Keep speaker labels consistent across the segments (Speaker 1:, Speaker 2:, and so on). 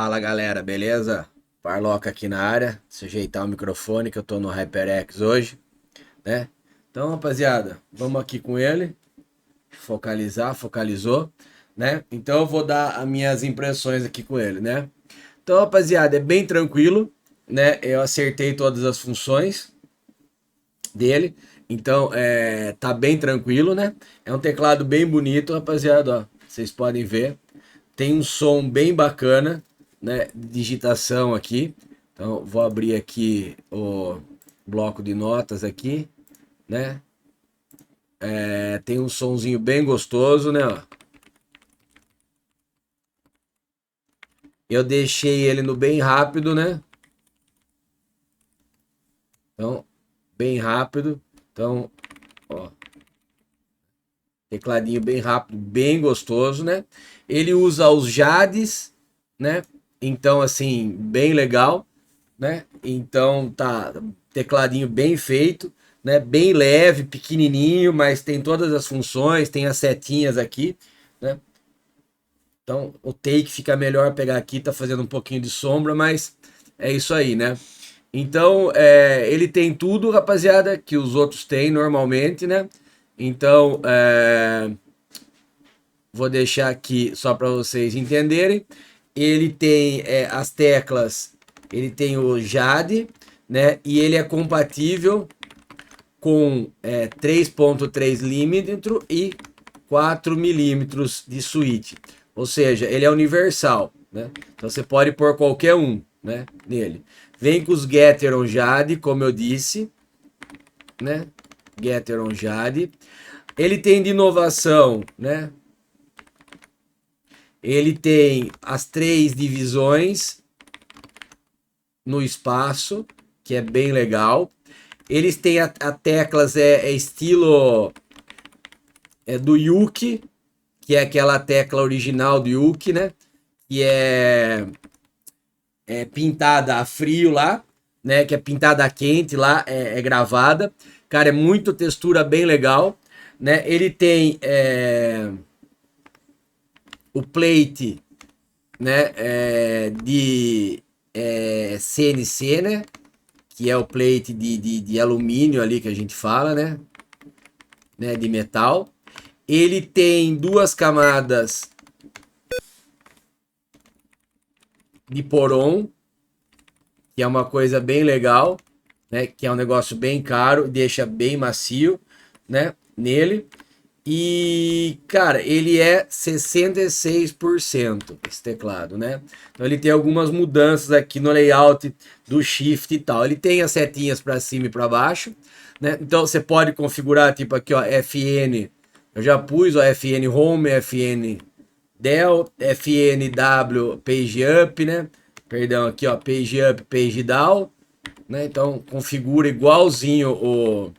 Speaker 1: Fala galera, beleza? Parloca aqui na área, sujeitar o microfone que eu tô no HyperX hoje, né? Então, rapaziada, vamos aqui com ele, focalizar, focalizou, né? Então eu vou dar as minhas impressões aqui com ele, né? Então, rapaziada, é bem tranquilo, né? Eu acertei todas as funções dele, então tá bem tranquilo, né? É um teclado bem bonito, rapaziada, ó, vocês podem ver. Tem um som bem bacana, né? Digitação aqui. Então, vou abrir aqui o bloco de notas aqui, né? Tem um sonzinho bem gostoso, né? Ó. Eu deixei ele no bem rápido, né? Então, bem rápido. Então, ó, tecladinho bem rápido, bem gostoso, né? Ele usa os Jades, né? Então, assim, bem legal, né? Então tá tecladinho bem feito, né? Bem leve, pequenininho, mas tem todas as funções, tem as setinhas aqui, né? Então o take fica melhor pegar aqui, tá fazendo um pouquinho de sombra, mas é isso aí, né? Então ele tem tudo, rapaziada, que os outros têm normalmente, né? Então vou deixar aqui só para vocês entenderem. Ele tem as teclas, ele tem o JAD, né? E ele é compatível com 3.3 milímetros e 4 milímetros de switch. Ou seja, ele é universal, né? Então você pode pôr qualquer um, né, nele. Vem com os Gateron Jade, como eu disse, né? Gateron Jade. Ele tem de inovação, né? Ele tem as 3 divisões no espaço, que é bem legal. Eles têm a teclas estilo do Yuki, que é aquela tecla original do Yuki, né? Que é pintada a frio lá, né? Que é pintada a quente lá, é gravada. Cara, é muito textura bem legal, né? Ele tem o plate, né? De CNC, né? Que é o plate de alumínio ali que a gente fala, né? De metal. Ele tem 2 camadas de poron, que é uma coisa bem legal, né? Que é um negócio bem caro, deixa bem macio, né? Nele. E, cara, ele é 66% esse teclado, né? Então ele tem algumas mudanças aqui no layout do shift e tal. Ele tem as setinhas para cima e para baixo, né? Então você pode configurar tipo aqui, ó, FN. Eu já pus, ó, FN Home, FN Del, FNW Page Up, né? Perdão, aqui, ó, Page Up, Page Down, né? Então configura igualzinho o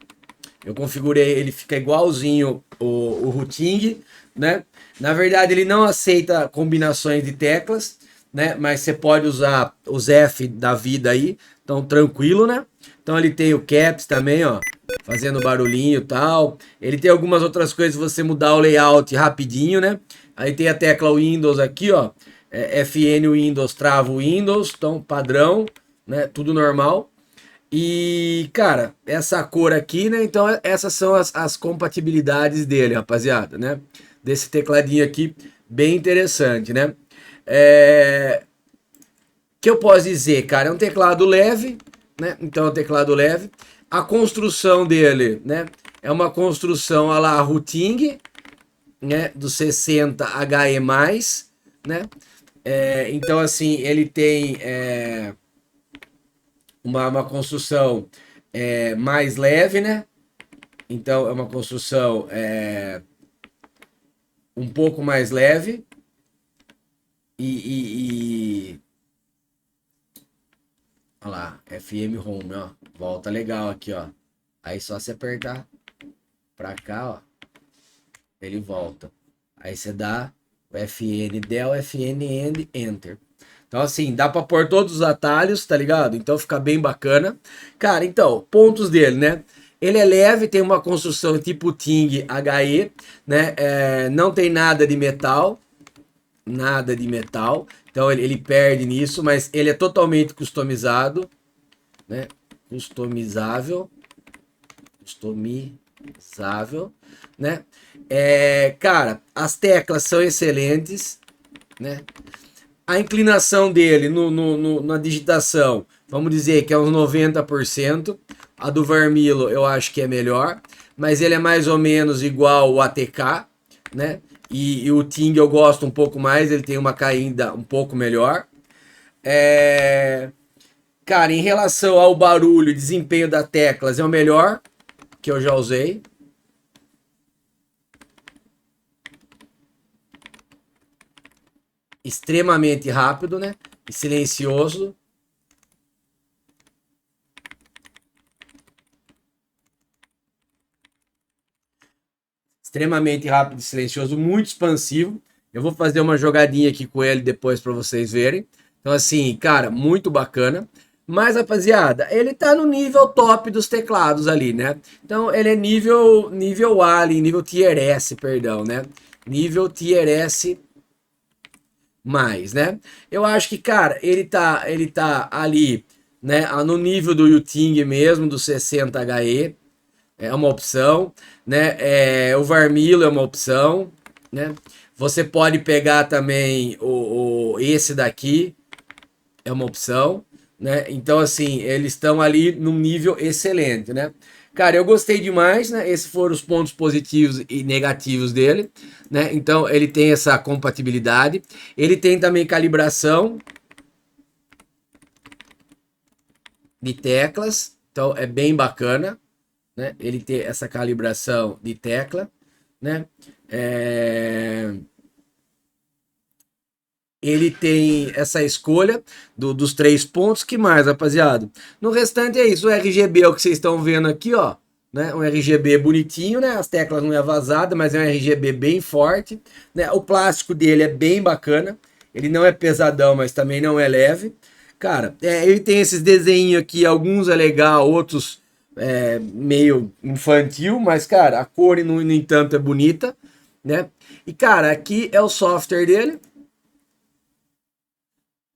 Speaker 1: eu configurei, ele fica igualzinho o routing, né? Na verdade, ele não aceita combinações de teclas, né? Mas você pode usar os F da vida aí, então tranquilo, né? Então ele tem o caps também, ó, fazendo barulhinho e tal. Ele tem algumas outras coisas, você mudar o layout rapidinho, né? Aí tem a tecla Windows aqui, ó, FN Windows, trava o Windows, então padrão, né? Tudo normal. E, cara, essa cor aqui, né? Então, essas são as compatibilidades dele, rapaziada, né? Desse tecladinho aqui, bem interessante, né? Que eu posso dizer, cara, é um teclado leve, né? Então, é um teclado leve. A construção dele, né? É uma construção a la Routing, né? Do 60 HE+, né? Então, assim, ele tem uma construção mais leve, né? Então é uma construção um pouco mais leve e olha lá, FM Home, ó, volta legal aqui, ó. Aí só se apertar pra cá, ó, ele volta. Aí você dá o FN Del, FN End, Enter. Então assim, dá pra pôr todos os atalhos, tá ligado? Então fica bem bacana. Cara, então, pontos dele, né? Ele é leve, tem uma construção tipo Ting HE, né? Não tem nada de metal, nada de metal, então ele perde nisso, mas ele é totalmente customizado, né? Customizável, né? Cara, as teclas são excelentes, né? A inclinação dele na digitação, vamos dizer que é uns 90%. A do Vermilo eu acho que é melhor, mas ele é mais ou menos igual o ATK, né? E o Ting eu gosto um pouco mais, ele tem uma caída um pouco melhor. Cara, em relação ao barulho e desempenho das teclas, é o melhor que eu já usei. Extremamente rápido, né? E silencioso. Extremamente rápido e silencioso, muito expansivo. Eu vou fazer uma jogadinha aqui com ele depois para vocês verem. Então, assim, cara, muito bacana. Mas, rapaziada, ele tá no nível top dos teclados ali, né? Então, ele é nível A ali, nível Tier S, perdão, né? Nível Tier S mais, né? Eu acho que, cara, ele tá ali, né, no nível do Yuting mesmo, do 60HE, é uma opção, né? O Varmilo é uma opção, né? Você pode pegar também esse daqui, é uma opção, né? Então, assim, eles estão ali num nível excelente, né? Cara, eu gostei demais, né? Esses foram os pontos positivos e negativos dele, né? Então, ele tem essa compatibilidade. Ele tem também calibração de teclas, então é bem bacana, né? Ele tem essa calibração de tecla, né? Ele tem essa escolha dos 3 pontos. Que mais, rapaziada? No restante é isso. O RGB é o que vocês estão vendo aqui, ó. Né? Um RGB bonitinho, né? As teclas não é vazada, mas é um RGB bem forte. Né? O plástico dele é bem bacana. Ele não é pesadão, mas também não é leve. Cara, ele tem esses desenhos aqui. Alguns é legal, outros meio infantil. Mas, cara, a cor, no entanto, é bonita. Né? E, cara, aqui é o software dele.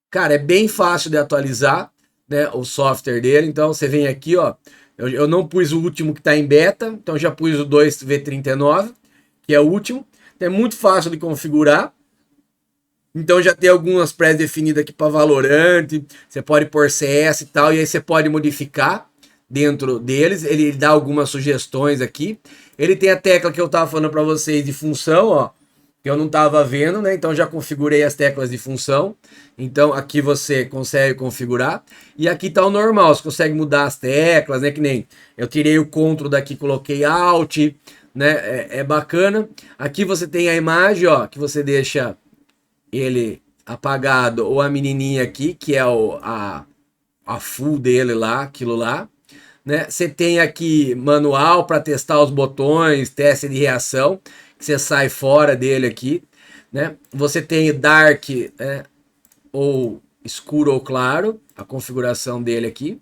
Speaker 1: Cara, é bem fácil de atualizar, né, o software dele. Então você vem aqui, ó. Eu não pus o último que está em beta, então já pus o 2V39, que é o último. Então é muito fácil de configurar. Então já tem algumas pré-definidas aqui para Valorant. Você pode pôr CS e tal, e aí você pode modificar dentro deles. Ele dá algumas sugestões aqui. Ele tem a tecla que eu estava falando para vocês de função, ó, que eu não estava vendo, né? Então já configurei as teclas de função. Então aqui você consegue configurar. E aqui tá o normal, você consegue mudar as teclas, né? Que nem eu tirei o Ctrl daqui, coloquei Alt, né? É bacana. Aqui você tem a imagem, ó, que você deixa ele apagado, ou a menininha aqui, que é a full dele lá, aquilo lá. Né? Você tem aqui manual para testar os botões, teste de reação, que você sai fora dele aqui, né? Você tem dark, né? Ou escuro ou claro, a configuração dele aqui,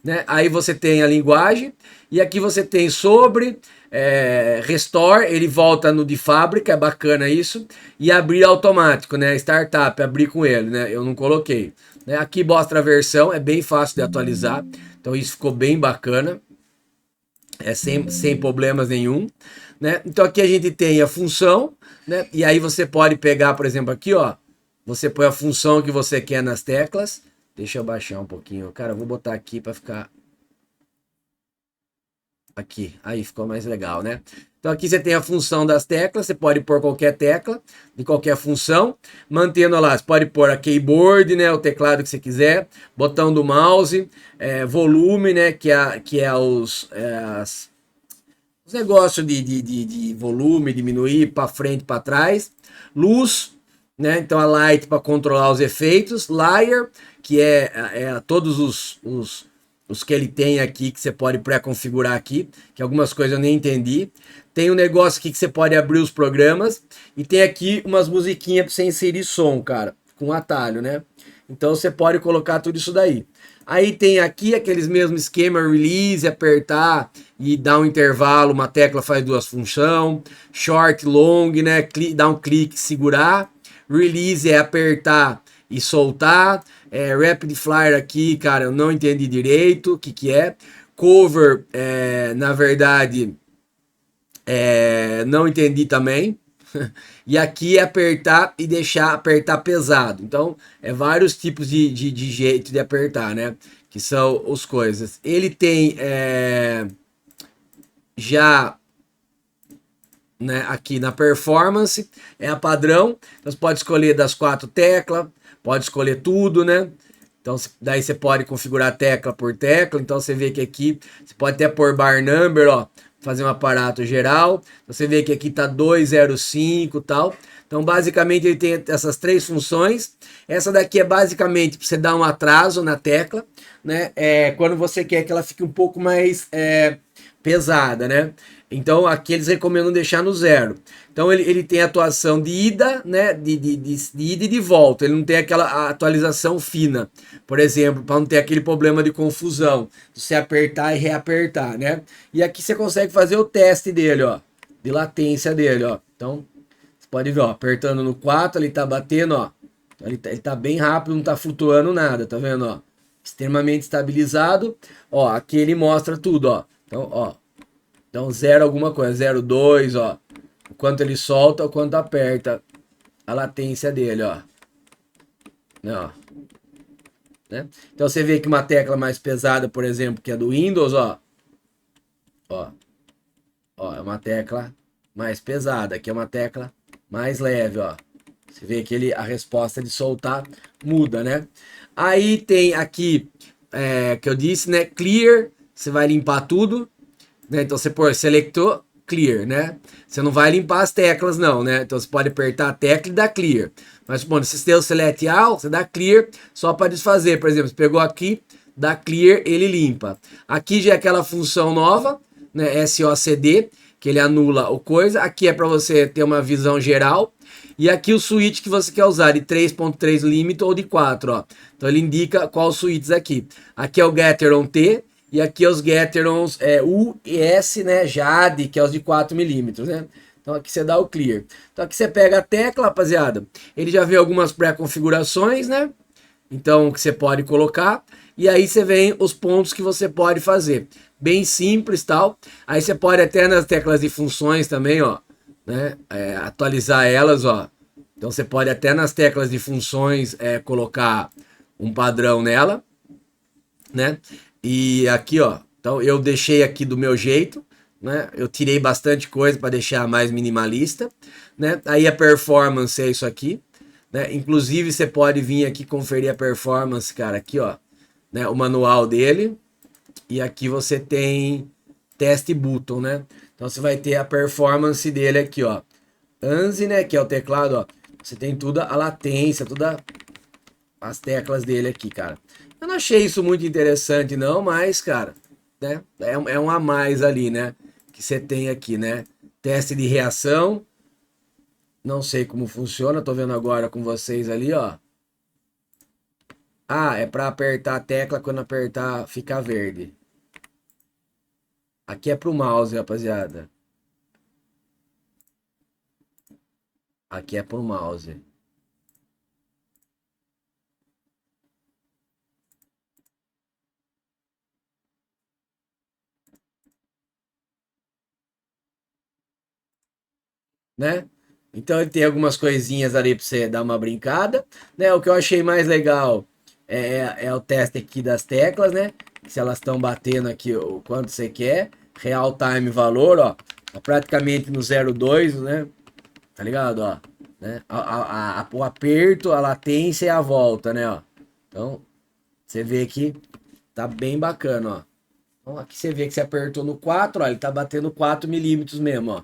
Speaker 1: né? Aí você tem a linguagem e aqui você tem sobre restore, ele volta no de fábrica, é bacana isso, e abrir automático, né? Startup, abrir com ele, né? Eu não coloquei. Né? Aqui mostra a versão, é bem fácil de atualizar, então isso ficou bem bacana, sem problemas nenhum, né? Então aqui a gente tem a função, né? E aí você pode pegar, por exemplo, aqui, ó, você põe a função que você quer nas teclas. Deixa eu baixar um pouquinho, cara, eu vou botar aqui para ficar aqui, aí ficou mais legal, né? Então aqui você tem a função das teclas, você pode pôr qualquer tecla de qualquer função, mantendo lá, você pode pôr a keyboard, né, o teclado que você quiser, botão do mouse, volume, né, que é os negócios de volume, diminuir para frente, para trás, luz, né, então a light para controlar os efeitos, layer, que é todos os que ele tem aqui, que você pode pré-configurar aqui, que algumas coisas eu nem entendi. Tem um negócio aqui que você pode abrir os programas, e tem aqui umas musiquinhas para você inserir som, cara, com atalho, né? Então você pode colocar tudo isso daí. Aí tem aqui aqueles mesmos esquema, release, apertar e dar um intervalo, uma tecla faz duas funções, short, long, né? Dá um clique, segurar, Release é apertar e soltar. Rapid Fire aqui, cara, eu não entendi direito o que é. Cover, na verdade, não entendi também. E aqui é apertar e deixar apertar pesado. Então, vários tipos de jeito de apertar, né? Que são as coisas. Ele tem já, né, aqui na performance, é a padrão. Então, você pode escolher das 4 teclas, pode escolher tudo, né? Então, daí você pode configurar tecla por tecla. Então, você vê que aqui, você pode até pôr bar number, ó, fazer um aparato geral. Você vê que aqui tá 205 e tal. Então, basicamente, ele tem essas 3 funções. Essa daqui é basicamente para você dar um atraso na tecla, né? Quando você quer que ela fique um pouco mais pesada, né? Então, aqui eles recomendam deixar no 0. Então, ele tem atuação de ida, né? De ida e de volta. Ele não tem aquela atualização fina, por exemplo, para não ter aquele problema de confusão, de você apertar e reapertar, né? E aqui você consegue fazer o teste dele, ó, de latência dele, ó. Então, você pode ver, ó, apertando no 4, ele tá batendo, ó. Ele tá bem rápido, não tá flutuando nada, tá vendo, ó? Extremamente estabilizado. Ó, aqui ele mostra tudo, ó. Então, ó. Então, 0 alguma coisa, 0,2, ó. O quanto ele solta, o quanto aperta a latência dele, ó. Ó. Né? Então, você vê que uma tecla mais pesada, por exemplo, que é do Windows, ó. Ó. Ó, é uma tecla mais pesada. Aqui é uma tecla mais leve, ó. Você vê que a resposta de soltar muda, né? Aí tem aqui, que eu disse, né? Clear, você vai limpar tudo. Né? Então você pôr selector clear, né? Você não vai limpar as teclas não, né? Então você pode apertar a tecla e dar clear. Mas bom, se você tem o select all, você dá clear só para desfazer. Por exemplo, você pegou aqui, dá clear, ele limpa. Aqui já é aquela função nova, né? SOCD, que ele anula o coisa. Aqui é para você ter uma visão geral. E aqui o switch que você quer usar, de 3.3 limit ou de 4, ó. Então ele indica qual switches aqui. Aqui é o Gateron T, e aqui é os Gaterons U e S, né, JAD, que é os de 4 milímetros, né? Então aqui você dá o clear. Então aqui você pega a tecla, rapaziada. Ele já vê algumas pré-configurações, né? Então que você pode colocar. E aí você vem os pontos que você pode fazer. Bem simples, tal. Aí você pode até nas teclas de funções também, ó, né? Atualizar elas, ó. Então você pode até nas teclas de funções colocar um padrão nela, né? E aqui, ó, então eu deixei aqui do meu jeito, né? Eu tirei bastante coisa para deixar mais minimalista, né? Aí a performance é isso aqui, né? Inclusive você pode vir aqui conferir a performance, cara, aqui, ó, né? O manual dele. E aqui você tem teste button, né? Então você vai ter a performance dele aqui, ó. ANSI, né, que é o teclado, ó. Você tem toda a latência, todas as teclas dele aqui, cara. Eu não achei isso muito interessante, não, mas, cara, né? É um a mais ali, né? Que você tem aqui, né? Teste de reação. Não sei como funciona, tô vendo agora com vocês ali, ó. Ah, é para apertar a tecla quando apertar ficar verde. Aqui é pro mouse, rapaziada. Aqui é pro mouse. Né? Então ele tem algumas coisinhas ali para você dar uma brincada, né? O que eu achei mais legal é o teste aqui das teclas, né? Se elas estão batendo aqui o quanto você quer, real time valor, ó, tá praticamente no 0,2, né? Tá ligado, ó, né? O aperto, a latência e a volta, né? Ó. Então você vê que tá bem bacana, ó. Então aqui você vê que você apertou no 4, ó, ele tá batendo 4 milímetros mesmo, ó.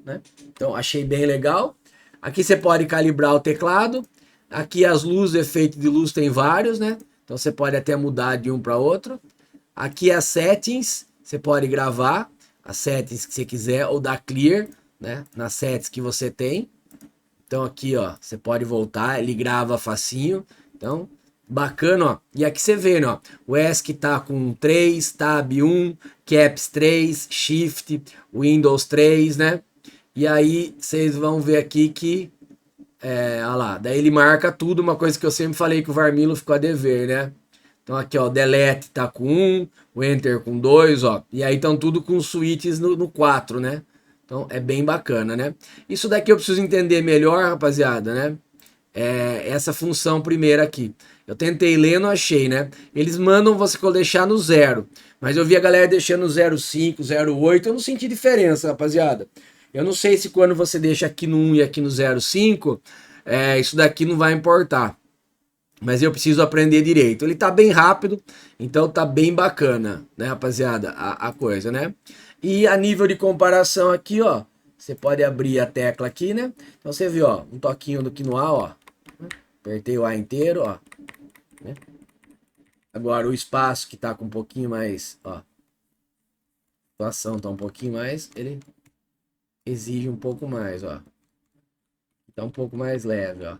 Speaker 1: Né? Então achei bem legal. Aqui você pode calibrar o teclado. Aqui as luzes, efeito de luz tem vários, né? Então você pode até mudar de um para outro. Aqui as settings, você pode gravar as settings que você quiser ou dar clear, né? Nas settings que você tem. Então aqui, ó, você pode voltar, ele grava facinho. Então, bacana, ó. E aqui você vê, né, ó, o ESC tá com 3, Tab 1, Caps 3, Shift, Windows 3, né? E aí vocês vão ver aqui que Olha lá, daí ele marca tudo, uma coisa que eu sempre falei que o Varmilo ficou a dever, né? Então aqui, ó, o delete tá com 1, o enter com 2, ó. E aí estão tudo com switches no 4, né? Então é bem bacana, né? Isso daqui eu preciso entender melhor, rapaziada, né? Essa função primeira aqui. Eu tentei ler, não achei, né? Eles mandam você deixar no 0, mas eu vi a galera deixando 0,5, 0,8, eu não senti diferença, rapaziada. Eu não sei se quando você deixa aqui no 1 e aqui no 0,5, isso daqui não vai importar. Mas eu preciso aprender direito. Ele tá bem rápido, então tá bem bacana, né, rapaziada, a coisa, né? E a nível de comparação aqui, ó, você pode abrir a tecla aqui, né? Então você viu, ó, um toquinho aqui no A, ó. Apertei o A inteiro, ó. Né? Agora o espaço que tá com um pouquinho mais, ó. A situação tá um pouquinho mais, ele exige um pouco mais, ó. Tá um pouco mais leve, ó.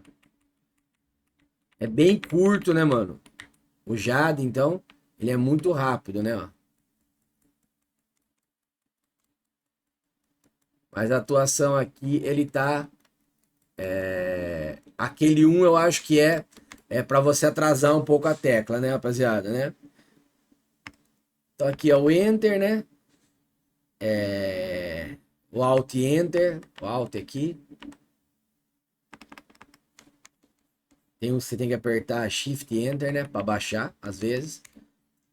Speaker 1: É bem curto, né, mano? O Jade, então, ele é muito rápido, né, ó. Mas a atuação aqui, ele tá... Aquele um eu acho que é para você atrasar um pouco a tecla, né, rapaziada, né? Então aqui é o Enter, né? O Alt e Enter, o Alt aqui. Você tem que apertar Shift e Enter, né? Para baixar, às vezes.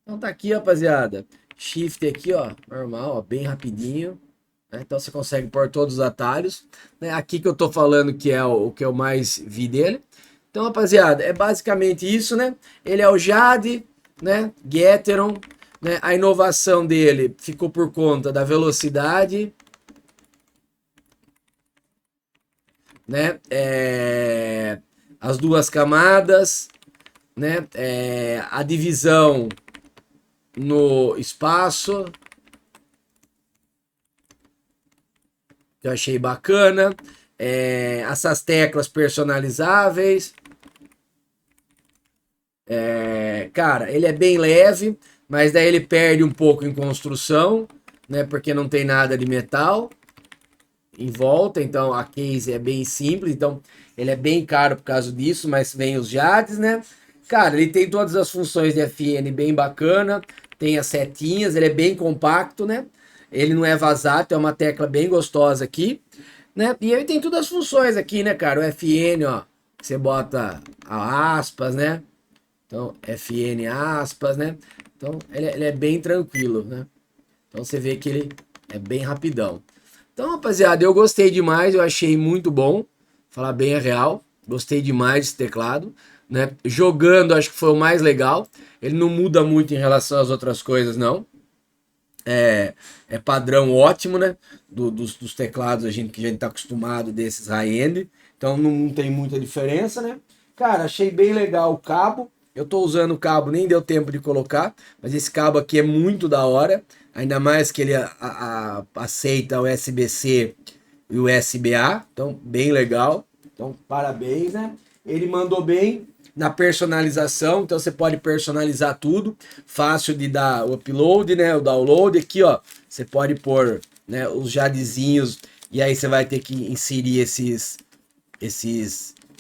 Speaker 1: Então tá aqui, rapaziada. Shift aqui, ó, normal, ó, bem rapidinho. Né? Então você consegue pôr todos os atalhos. Né? Aqui que eu tô falando que é o que eu mais vi dele. Então, rapaziada, é basicamente isso, né? Ele é o Jade, né? Gateron, né? A inovação dele ficou por conta da velocidade, né? As duas camadas, né? A divisão no espaço, que eu achei bacana. Essas teclas personalizáveis. Cara, ele é bem leve, mas daí ele perde um pouco em construção, né? Porque não tem nada de metal em volta, então a case é bem simples, então ele é bem caro por causa disso, mas vem os jades, né? Cara, ele tem todas as funções de FN bem bacana, tem as setinhas, ele é bem compacto, né? Ele não é vazado, é uma tecla bem gostosa aqui, né? E ele tem todas as funções aqui, né, cara? O FN, ó, você bota aspas, né? Então, FN aspas, né? Então, ele é bem tranquilo, né? Então, você vê que ele é bem rapidão. Então, rapaziada, eu gostei demais, eu achei muito bom, falar bem a real, gostei demais desse teclado, né? Jogando, acho que foi o mais legal. Ele não muda muito em relação às outras coisas, não. É padrão ótimo, né? Dos teclados que a gente tá acostumado desses high-end. Então não tem muita diferença, né? Cara, achei bem legal o cabo. Eu tô usando o cabo, nem deu tempo de colocar, mas esse cabo aqui é muito da hora. Ainda mais que ele aceita o USB-C e o USB-A. Então, bem legal. Então, parabéns, né? Ele mandou bem na personalização, então você pode personalizar tudo, fácil de dar o upload, né, o download aqui, ó, você pode pôr, né, os jadezinhos e aí você vai ter que inserir esses,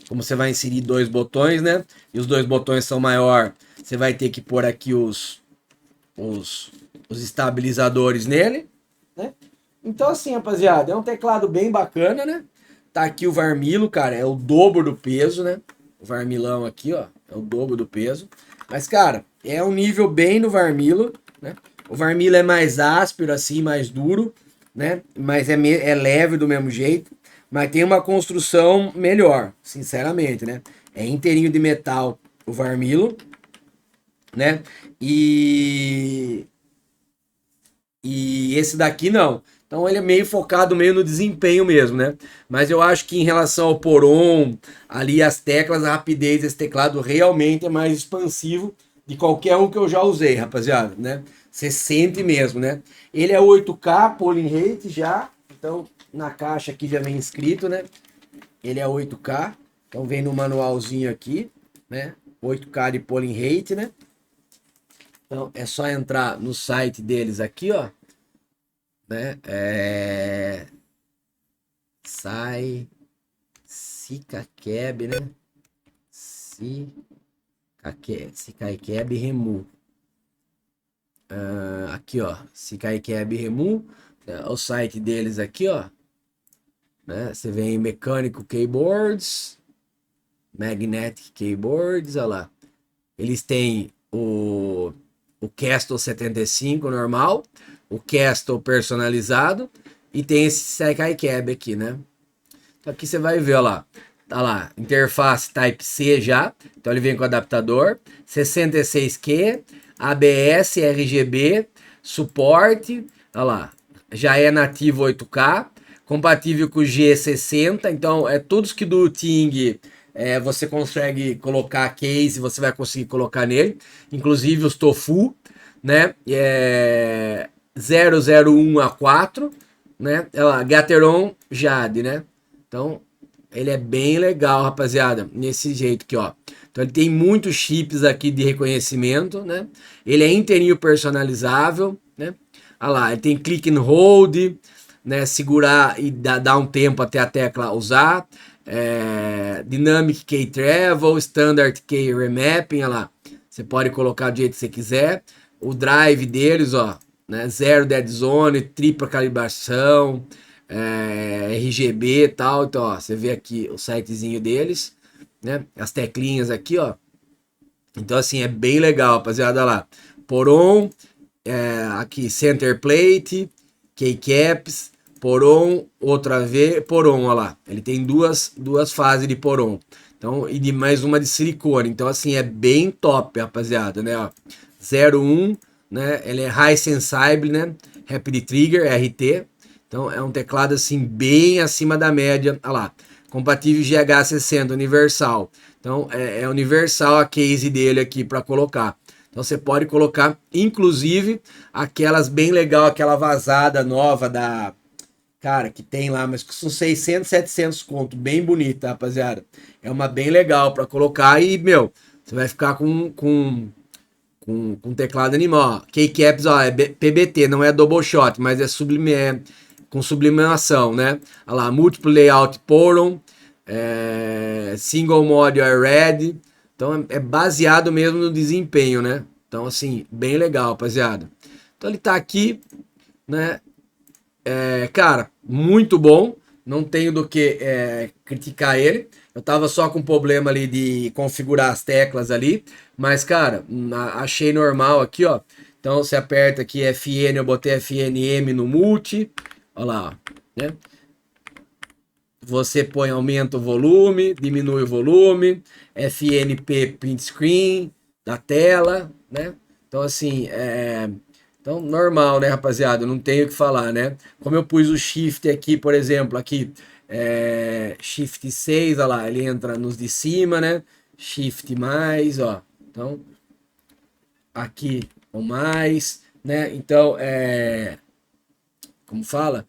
Speaker 1: como você vai inserir dois botões, né, e os dois botões são maior, você vai ter que pôr aqui os, os estabilizadores nele, né. Então assim, rapaziada, é um teclado bem bacana, né. Tá aqui o Varmilo, cara, é o dobro do peso, né? O Varmilão aqui, ó, é o dobro do peso. Mas, cara, é um nível bem no Varmilo, né? O Varmilo é mais áspero, assim, mais duro, né? Mas é leve do mesmo jeito. Mas tem uma construção melhor, sinceramente, né? É inteirinho de metal o Varmilo, né? E esse daqui não. Então ele é meio focado meio no desempenho mesmo, né? Mas eu acho que em relação ao Poron, ali as teclas, a rapidez desse teclado realmente é mais expansivo de qualquer um que eu já usei, rapaziada, né? Você sente mesmo, né? Ele é 8K polling rate já, então na caixa aqui já vem escrito, né? Ele é 8K, então vem no manualzinho aqui, né? 8K de polling rate, né? Então é só entrar no site deles aqui, ó, né? Sai Cab, né? Cab Remu. Aqui, ó. Cab Remu. O site deles aqui, ó. Né? Você vem em Mechanical Keyboards. Magnetic Keyboards, olha lá. Eles têm o Castle 75 normal, o Castle personalizado e tem esse Sekai Cab aqui, né? Então aqui você vai ver, ó lá. Tá lá, interface Type-C já. Então ele vem com adaptador, 66Q, ABS, RGB, suporte, olha lá. Já é nativo 8K, compatível com o G60, então é tudo que do Ting você consegue colocar case, você vai conseguir colocar nele, inclusive os Tofu, né? 001A4, né? Gateron Jade, né? Então ele é bem legal, rapaziada, nesse jeito aqui, ó. Então ele tem muitos chips aqui de reconhecimento, né? Ele é inteirinho personalizável, né? Olha lá, ele tem click and hold, né? Segurar e dar um tempo até a tecla usar. Dynamic Key Travel, Standard Key Remapping, olha lá. Você pode colocar do jeito que você quiser. O drive deles, ó, né? Zero Dead Zone, tripla calibração, RGB e tal. Então, ó, você vê aqui o sitezinho deles, né? As teclinhas aqui, ó. Então, assim, é bem legal, rapaziada, lá. Poron, aqui Center Plate, Keycaps, Poron, outra vez, Poron, olha lá. Ele tem duas fases de Poron. Então, e de mais uma de silicone. Então, assim, é bem top, rapaziada, né? Ó, 01, né? Ele é High Sensible, né? Rapid Trigger, RT. Então, é um teclado, assim, bem acima da média. Olha lá. Compatível GH60, universal. Então, é universal a case dele aqui para colocar. Então, você pode colocar, inclusive, aquelas bem legal, aquela vazada nova da... Cara, que tem lá, mas que são 600, 700 conto. Bem bonita, rapaziada. É uma bem legal para colocar e, meu, você vai ficar com teclado animal. Ó. Keycaps, ó, é PBT, não é double shot, mas é com sublimação, né? Olha lá, Multiple Layout Poron, Single Mode Red. Então é baseado mesmo no desempenho, né? Então, assim, bem legal, rapaziada. Então ele tá aqui, né? Cara, muito bom. Não tenho do que criticar ele. Eu tava só com problema ali de configurar as teclas ali. Mas, cara, achei normal aqui, ó. Então você aperta aqui FN, eu botei FNM no multi. Olha lá, ó, né? Você põe, aumenta o volume, diminui o volume, FNP print screen da tela, né? Então, assim, então, normal, né, rapaziada? Não tenho o que falar, né? Como eu pus o shift aqui, por exemplo, aqui, shift 6, olha lá, ele entra nos de cima, né? Shift mais, ó. Então, aqui, o mais, né? Então, como fala?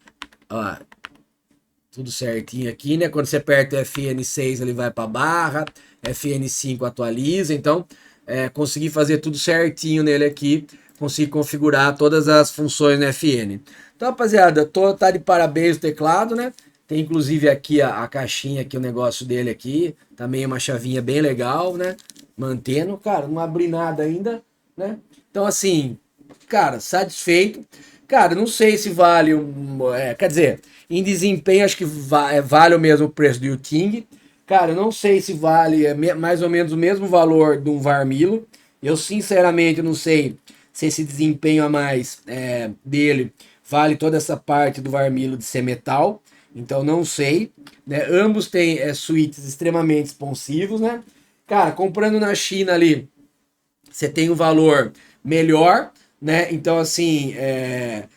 Speaker 1: Ó, tudo certinho aqui, né? Quando você aperta o FN6, ele vai para barra, FN5 atualiza. Então, consegui fazer tudo certinho nele aqui, consegui configurar todas as funções no FN. Então, rapaziada, tá de parabéns o teclado, né? Tem inclusive aqui a caixinha, aqui o negócio dele aqui, também uma chavinha bem legal, né? Mantendo, cara, não abri nada ainda, né? Então, assim, cara, satisfeito. Cara, não sei se vale quer dizer, em desempenho acho que vale o mesmo preço do Ting. Cara, eu não sei se vale mais ou menos o mesmo valor de um Varmilo. Eu sinceramente não sei se esse desempenho a mais dele vale toda essa parte do Varmilo de ser metal. Então não sei, né? Ambos têm switches extremamente responsivos, né? Cara, comprando na China ali, você tem um valor melhor, né? Então, assim,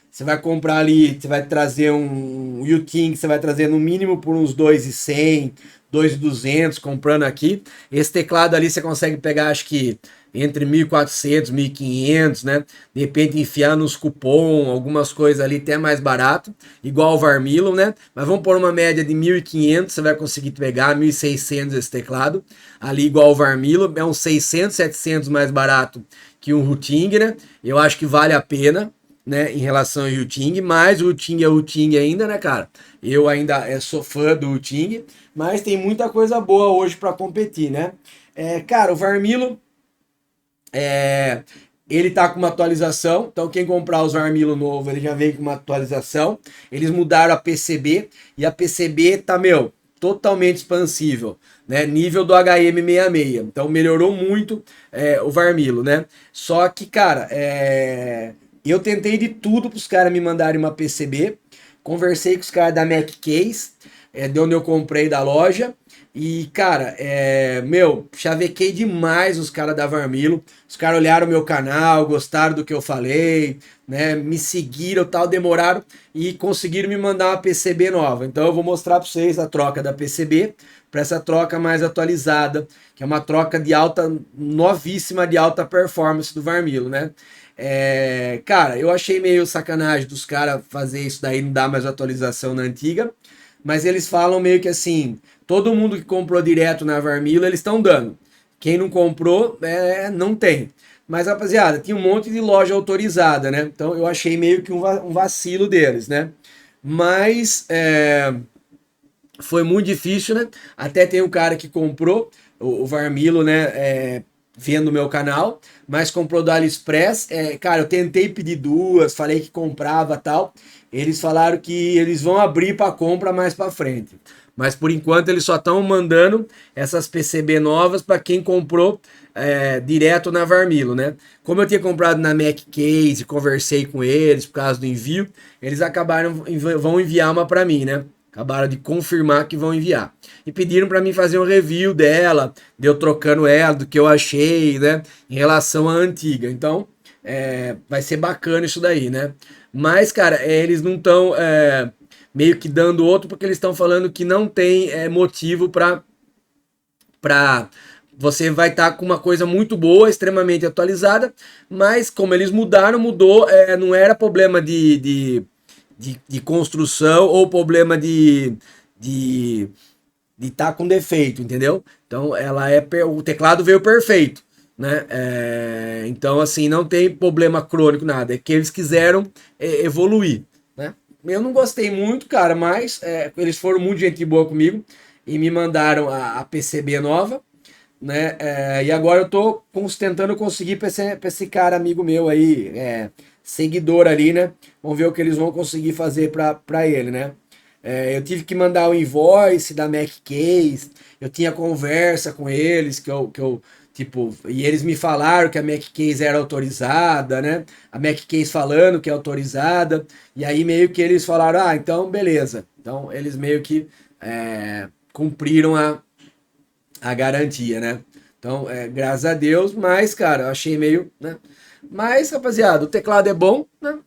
Speaker 1: você vai comprar ali, você vai trazer um U-Ting, você vai trazer no mínimo por uns 2.100, 2.200, comprando aqui. Esse teclado ali você consegue pegar, acho que entre 1.400, 1.500, né? De repente enfiar nos cupom, algumas coisas ali até mais barato, igual o Varmilo, né? Mas vamos pôr uma média de 1.500, você vai conseguir pegar 1.600 esse teclado, ali igual o Varmilo, é uns 600, 700 mais barato que um Huting, né? Eu acho que vale a pena, né, em relação ao Yuting, mas o Yuting é o Yuting ainda, né, cara? Eu ainda sou fã do Yuting, mas tem muita coisa boa hoje para competir, né? Cara, o Varmilo, é, ele tá com uma atualização, então quem comprar os Varmilo novo, ele já vem com uma atualização. Eles mudaram a PCB e a PCB tá, meu, totalmente expansível, né? Nível do HM66. Então melhorou muito o Varmilo, né? Só que, cara, eu tentei de tudo para os caras me mandarem uma PCB. Conversei com os caras da Mac Case, de onde eu comprei da loja. E, cara, meu, chavequei demais os caras da Varmilo. Os caras olharam meu canal, gostaram do que eu falei, né? Me seguiram e tal, demoraram e conseguiram me mandar uma PCB nova. Então eu vou mostrar para vocês a troca da PCB para essa troca mais atualizada, que é uma troca de alta, novíssima de alta performance do Varmilo, né? Cara, eu achei meio sacanagem dos caras fazer isso daí, não dar mais atualização na antiga, mas eles falam meio que assim, todo mundo que comprou direto na Varmilo, eles estão dando. Quem não comprou, não tem. Mas, rapaziada, tinha um monte de loja autorizada, né? Então eu achei meio que um vacilo deles, né? Mas foi muito difícil, né? Até tem um cara que comprou o Varmilo, né? Vendo o meu canal, mas comprou do AliExpress. Cara, eu tentei pedir duas, falei que comprava tal. Eles falaram que eles vão abrir para compra mais para frente. Mas por enquanto eles só estão mandando essas PCB novas para quem comprou direto na Varmilo, né? Como eu tinha comprado na Mac Case, conversei com eles por causa do envio, eles vão enviar uma para mim, né? Acabaram de confirmar que vão enviar. E pediram para mim fazer um review dela, de eu trocando ela, do que eu achei, né? Em relação à antiga. Então, vai ser bacana isso daí, né? Mas, cara, eles não estão meio que dando outro, porque eles estão falando que não tem motivo para você vai estar com uma coisa muito boa, extremamente atualizada, mas como eles mudaram, mudou, não era problema de construção ou problema de estar com defeito, entendeu? Então o teclado veio perfeito, né? Então assim não tem problema crônico nada, é que eles quiseram evoluir, né? Eu não gostei muito, cara, mas eles foram muito gente boa comigo e me mandaram a PCB nova, né? E agora eu tô tentando conseguir para esse cara amigo meu aí, seguidor ali, né? Vamos ver o que eles vão conseguir fazer para ele, né? Eu tive que mandar o invoice da Mac Case, eu tinha conversa com eles, tipo, e eles me falaram que a Mac Case era autorizada, né? A Mac Case falando que é autorizada, e aí meio que eles falaram, ah, então beleza. Então eles meio que cumpriram a garantia, né? Então, graças a Deus, mas, cara, eu achei meio, né? Mas, rapaziada, o teclado é bom, né?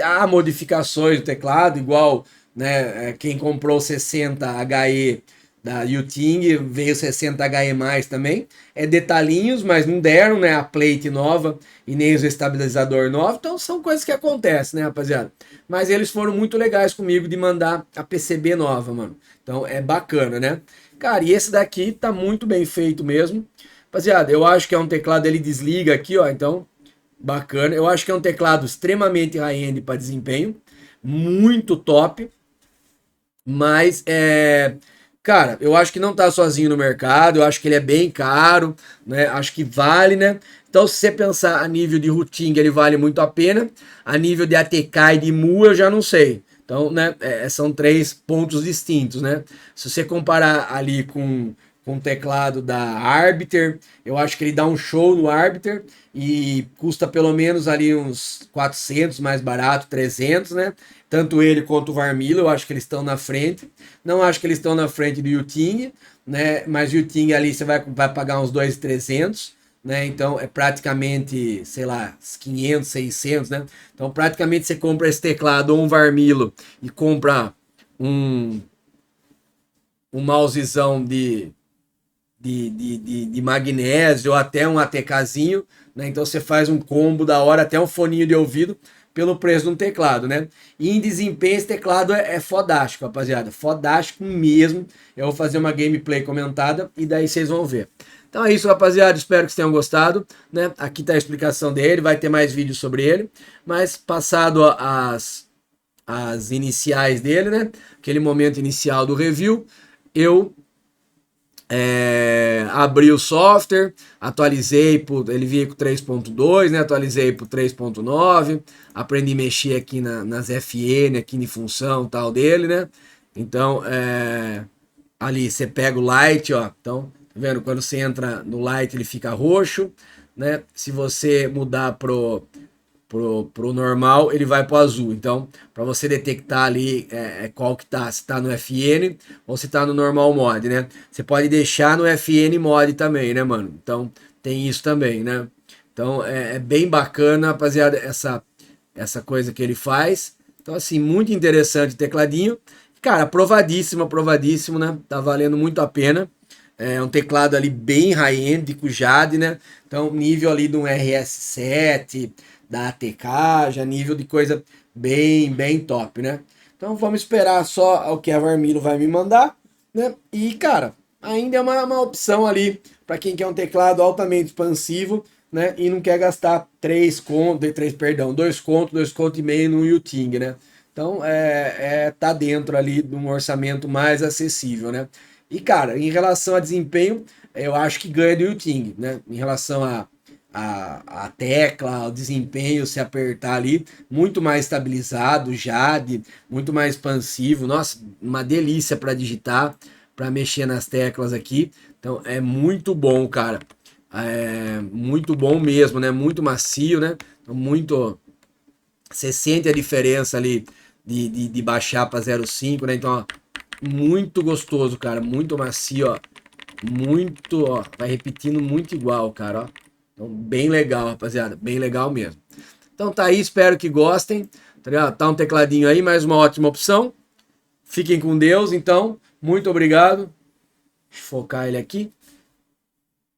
Speaker 1: Há modificações do teclado, igual, né? Quem comprou 60HE da Yuting veio 60HE+, também. Detalhinhos, mas não deram, né? A plate nova e nem o estabilizador novo. Então, são coisas que acontecem, né, rapaziada? Mas eles foram muito legais comigo de mandar a PCB nova, mano. Então, é bacana, né? Cara, e esse daqui tá muito bem feito mesmo. Rapaziada, eu acho que é um teclado, ele desliga aqui, ó, então, bacana. Eu acho que é um teclado extremamente high-end para desempenho, muito top. Mas, cara, eu acho que não tá sozinho no mercado, eu acho que ele é bem caro, né? Acho que vale, né? Então, se você pensar a nível de routing, ele vale muito a pena. A nível de ATK e de MU, eu já não sei. Então, né, são três pontos distintos, né? Se você comparar ali com o teclado da Arbiter, eu acho que ele dá um show no Arbiter e custa pelo menos ali uns 400 mais barato, 300, né? Tanto ele quanto o Varmilo, eu acho que eles estão na frente. Não acho que eles estão na frente do Yuting, né? Mas o Yuting ali você vai pagar uns 2.300, né? Então é praticamente, sei lá, 500, 600, né? Então praticamente você compra esse teclado ou um Varmilo e compra um mousezão de magnésio ou até um ATKzinho, né? Então você faz um combo da hora, até um foninho de ouvido pelo preço de um teclado, né? E em desempenho esse teclado é fodástico, rapaziada, fodástico mesmo. Eu vou fazer uma gameplay comentada e daí vocês vão ver. Então é isso, rapaziada. Espero que vocês tenham gostado, né? Aqui tá a explicação dele, vai ter mais vídeos sobre ele. Mas passado as iniciais dele, né? Aquele momento inicial do review, eu abri o software, atualizei, ele vinha com 3.2, né? Atualizei para 3.9, aprendi a mexer aqui nas FN, aqui em função tal dele, né? Então, ali você pega o light, ó. Então, tá vendo? Quando você entra no light, ele fica roxo, né? Se você mudar pro normal, ele vai pro azul. Então, para você detectar ali qual que tá, se tá no FN ou se tá no normal mode, né? Você pode deixar no FN mode também, né, mano? Então, tem isso também, né? Então, é bem bacana, rapaziada, essa coisa que ele faz. Então, assim, muito interessante o tecladinho. Cara, aprovadíssimo, né? Tá valendo muito a pena. É um teclado ali bem high-end, com JAD, né? Então, nível ali de um RS7, da ATK, já nível de coisa bem top, né? Então, vamos esperar só o que a Varmilo vai me mandar, né? E, cara, ainda é uma opção ali para quem quer um teclado altamente expansivo, né? E não quer gastar 2 conto e meio no Yuting, né? Então, tá dentro ali de um orçamento mais acessível, né? E, cara, em relação a desempenho, eu acho que ganha do Yuting, né? Em relação a tecla, o desempenho, se apertar ali, muito mais estabilizado, JAD, muito mais expansivo. Nossa, uma delícia para digitar, para mexer nas teclas aqui. Então, é muito bom, cara. É muito bom mesmo, né? Muito macio, né? Então, muito. Você sente a diferença ali de baixar para 0,5, né? Então, ó, muito gostoso, cara. Muito macio, ó. Muito, ó. Vai repetindo muito igual, cara, ó. Então, bem legal, rapaziada. Bem legal mesmo. Então, tá aí. Espero que gostem. Tá ligado? Tá um tecladinho aí, mais uma ótima opção. Fiquem com Deus, então. Muito obrigado. Deixa eu focar ele aqui.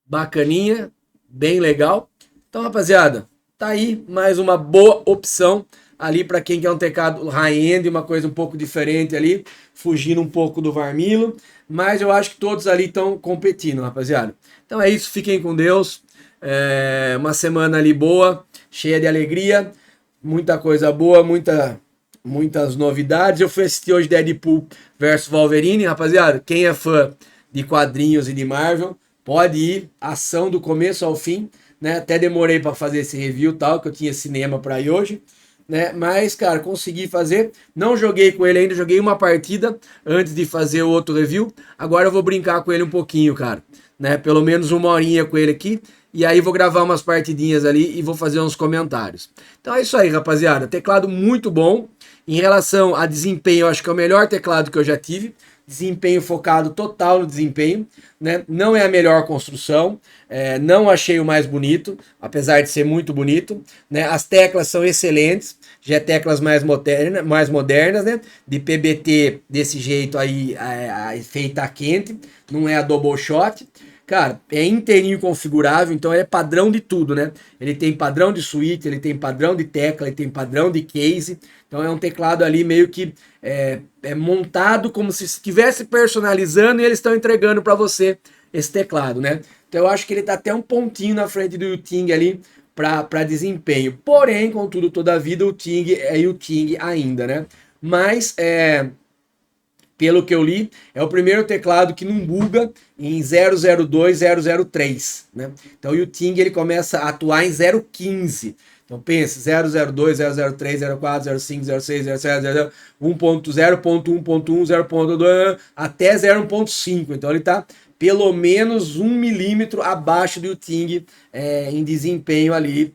Speaker 1: Bacaninha. Bem legal. Então, rapaziada, tá aí mais uma boa opção ali para quem quer um teclado high-end, uma coisa um pouco diferente ali, fugindo um pouco do Varmilo, mas eu acho que todos ali estão competindo, rapaziada. Então é isso, fiquem com Deus, uma semana ali boa, cheia de alegria, muita coisa boa, muitas novidades. Eu fui assistir hoje Deadpool versus Wolverine, rapaziada, quem é fã de quadrinhos e de Marvel, pode ir, ação do começo ao fim, né? Até demorei para fazer esse review tal, que eu tinha cinema para ir hoje, né? Mas, cara, consegui fazer. Não joguei com ele ainda, joguei uma partida antes de fazer o outro review. Agora eu vou brincar com ele um pouquinho, cara, né? Pelo menos uma horinha com ele aqui. E aí vou gravar umas partidinhas ali e vou fazer uns comentários. Então é isso aí, rapaziada. Teclado muito bom. Em relação a desempenho, eu acho que é o melhor teclado que eu já tive. Desempenho focado total no desempenho, né? Não é a melhor construção, não achei o mais bonito, apesar de ser muito bonito, né? As teclas são excelentes, já é teclas mais modernas, né? De PBT desse jeito aí, feita a quente, não é a double shot. Cara, é inteirinho configurável, então é padrão de tudo, né? Ele tem padrão de switch, ele tem padrão de tecla, ele tem padrão de case. Então é um teclado ali meio que montado como se estivesse personalizando e eles estão entregando para você esse teclado, né? Então eu acho que ele tá até um pontinho na frente do Yuting ali para desempenho. Porém, contudo, toda a vida o Ting é Yuting ainda, né? Mas pelo que eu li, é o primeiro teclado que não buga em 002, 003, né? Então o Yuting ele começa a atuar em 015. Então pense 002, 003, 04, 05, 06, 07, 1.0, 1.1, 0.2 até 0.5. Então ele está pelo menos 1 milímetro abaixo do Yuting em desempenho ali,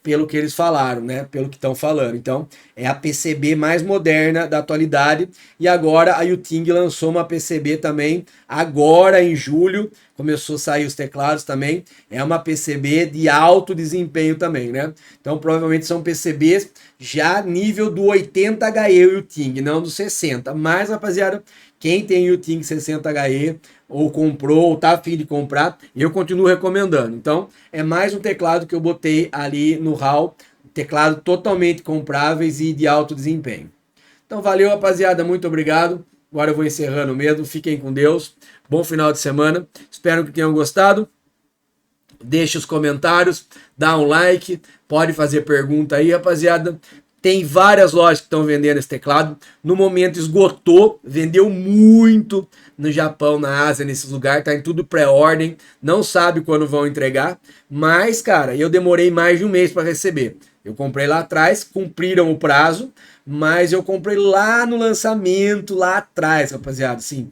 Speaker 1: pelo que eles falaram, né? Pelo que estão falando. Então, é a PCB mais moderna da atualidade. E agora a Yuting lançou uma PCB também, agora em julho, começou a sair os teclados também. É uma PCB de alto desempenho também, né? Então, provavelmente são PCBs já nível do 80HE o Yuting, não do 60. Mas, rapaziada, quem tem Yuting 60HE ou comprou, ou tá a fim de comprar, eu continuo recomendando. Então, é mais um teclado que eu botei ali no hall, teclado totalmente compráveis e de alto desempenho. Então, valeu, rapaziada, muito obrigado. Agora eu vou encerrando mesmo, fiquem com Deus, bom final de semana, espero que tenham gostado. deixa os comentários, dá um like, pode fazer pergunta aí, rapaziada. Tem várias lojas que estão vendendo esse teclado. No momento esgotou, vendeu muito no Japão, na Ásia, nesses lugares. Tá em tudo pré-ordem, não sabe quando vão entregar. Mas, cara, eu demorei mais de um mês para receber. Eu comprei lá atrás, cumpriram o prazo, mas eu comprei lá no lançamento, lá atrás, rapaziada. Assim,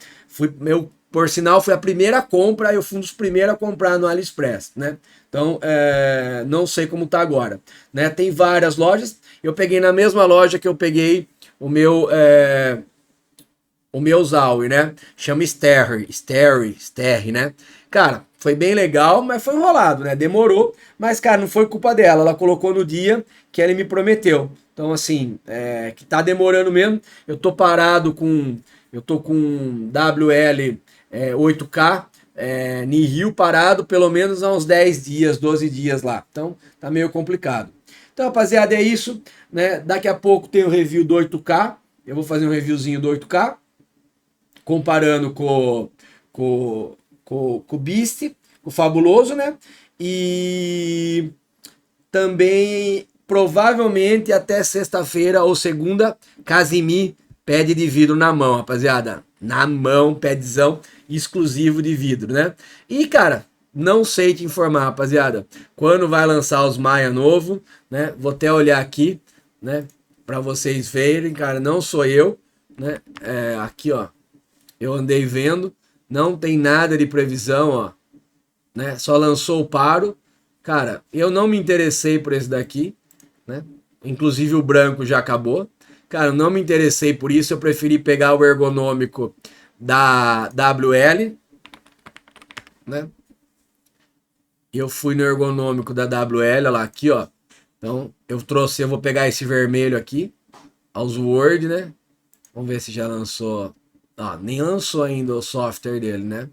Speaker 1: por sinal, foi a primeira compra, eu fui um dos primeiros a comprar no AliExpress, né? Então, não sei como tá agora, né? Tem várias lojas. Eu peguei na mesma loja que eu peguei o meu Zowie, né? Chama Sterry, né? Cara, foi bem legal, mas foi enrolado, né? Demorou, mas, cara, não foi culpa dela. Ela colocou no dia que ela me prometeu. Então, assim, que tá demorando mesmo. Eu tô parado com... Eu tô com WL 8K Nihil parado pelo menos há uns 10 dias, 12 dias lá. Então, tá meio complicado. Então, rapaziada, é isso, né? Daqui a pouco tem o review do 8K. Eu vou fazer um reviewzinho do 8K, comparando com o Beast, com o Fabuloso, né? E também, provavelmente, até sexta-feira ou segunda, Casimir pad de vidro na mão, rapaziada. Na mão, padzão exclusivo de vidro, né? E, cara, não sei te informar, rapaziada, quando vai lançar os Maia novo, né? Vou até olhar aqui, né? Pra vocês verem, cara, não sou eu, né? Aqui, ó, eu andei vendo, não tem nada de previsão, ó, né? Só lançou o Paro. Cara, eu não me interessei por esse daqui, né? Inclusive o branco já acabou. Cara, eu não me interessei por isso, eu preferi pegar o ergonômico da WL, né? Eu fui no ergonômico da WL, olha lá, aqui, ó. Então, eu vou pegar esse vermelho aqui, aos Word, né? Vamos ver se já lançou. Ah, nem lançou ainda o software dele, né?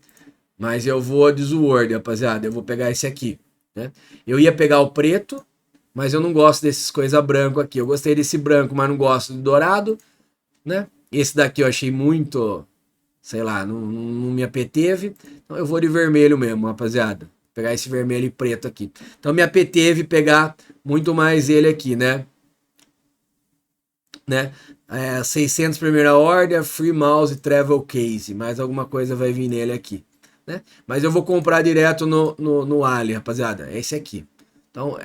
Speaker 1: Mas eu vou de Word, rapaziada. Eu vou pegar esse aqui, né? Eu ia pegar o preto, mas eu não gosto desses coisa branco aqui. Eu gostei desse branco, mas não gosto do dourado, né? Esse daqui eu achei muito, sei lá, não me apeteve. Então eu vou de vermelho mesmo, rapaziada. Pegar esse vermelho e preto aqui. Então me apeteve pegar muito mais ele aqui, né? 600 primeira ordem, free mouse travel case. Mais alguma coisa vai vir nele aqui, né? Mas eu vou comprar direto no Ali, rapaziada. É esse aqui. Então,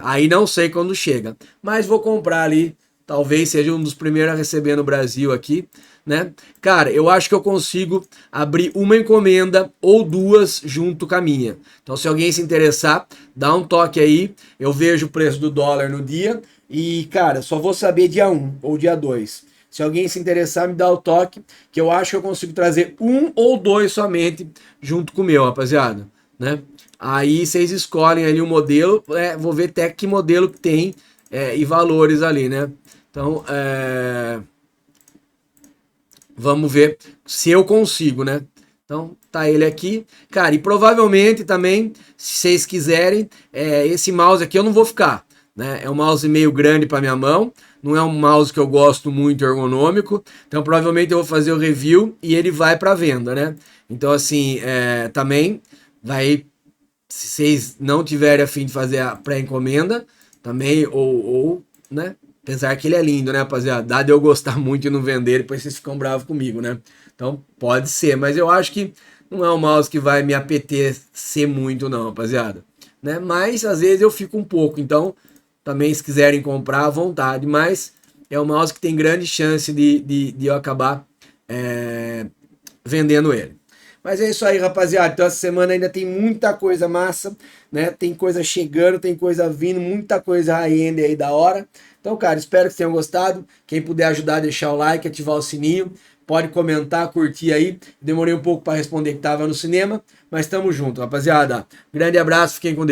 Speaker 1: aí não sei quando chega. Mas vou comprar ali. Talvez seja um dos primeiros a receber no Brasil aqui, né? Cara, eu acho que eu consigo abrir uma encomenda ou duas junto com a minha. Então, se alguém se interessar, dá um toque aí. Eu vejo o preço do dólar no dia. E, cara, só vou saber dia 1 ou dia 2. Se alguém se interessar, me dá o toque, que eu acho que eu consigo trazer um ou dois somente junto com o meu, rapaziada, né? Aí vocês escolhem ali o modelo, vou ver até que modelo que tem e valores ali, né? Então, vamos ver se eu consigo, né? Então, tá ele aqui. Cara, e provavelmente também, se vocês quiserem, esse mouse aqui eu não vou ficar, né? É um mouse meio grande para minha mão, não é um mouse que eu gosto muito ergonômico, então provavelmente eu vou fazer o review e ele vai para venda, né? Então, assim, também vai, se vocês não tiverem a fim de fazer a pré-encomenda, também, né? Apesar que ele é lindo, né, rapaziada? Dado eu gostar muito e não vender, depois vocês ficam bravos comigo, né? Então, pode ser, mas eu acho que não é um mouse que vai me apetecer muito, não, rapaziada, né? Mas, às vezes, eu fico um pouco, então, também, se quiserem comprar, à vontade, mas é um mouse que tem grande chance de eu acabar vendendo ele. Mas é isso aí, rapaziada. Então essa semana ainda tem muita coisa massa, né? Tem coisa chegando, tem coisa vindo, muita coisa high-end aí da hora. Então, cara, espero que vocês tenham gostado. Quem puder ajudar, deixar o like, ativar o sininho. Pode comentar, curtir aí. Demorei um pouco para responder que tava no cinema, mas tamo junto, rapaziada. Grande abraço, fiquem com Deus.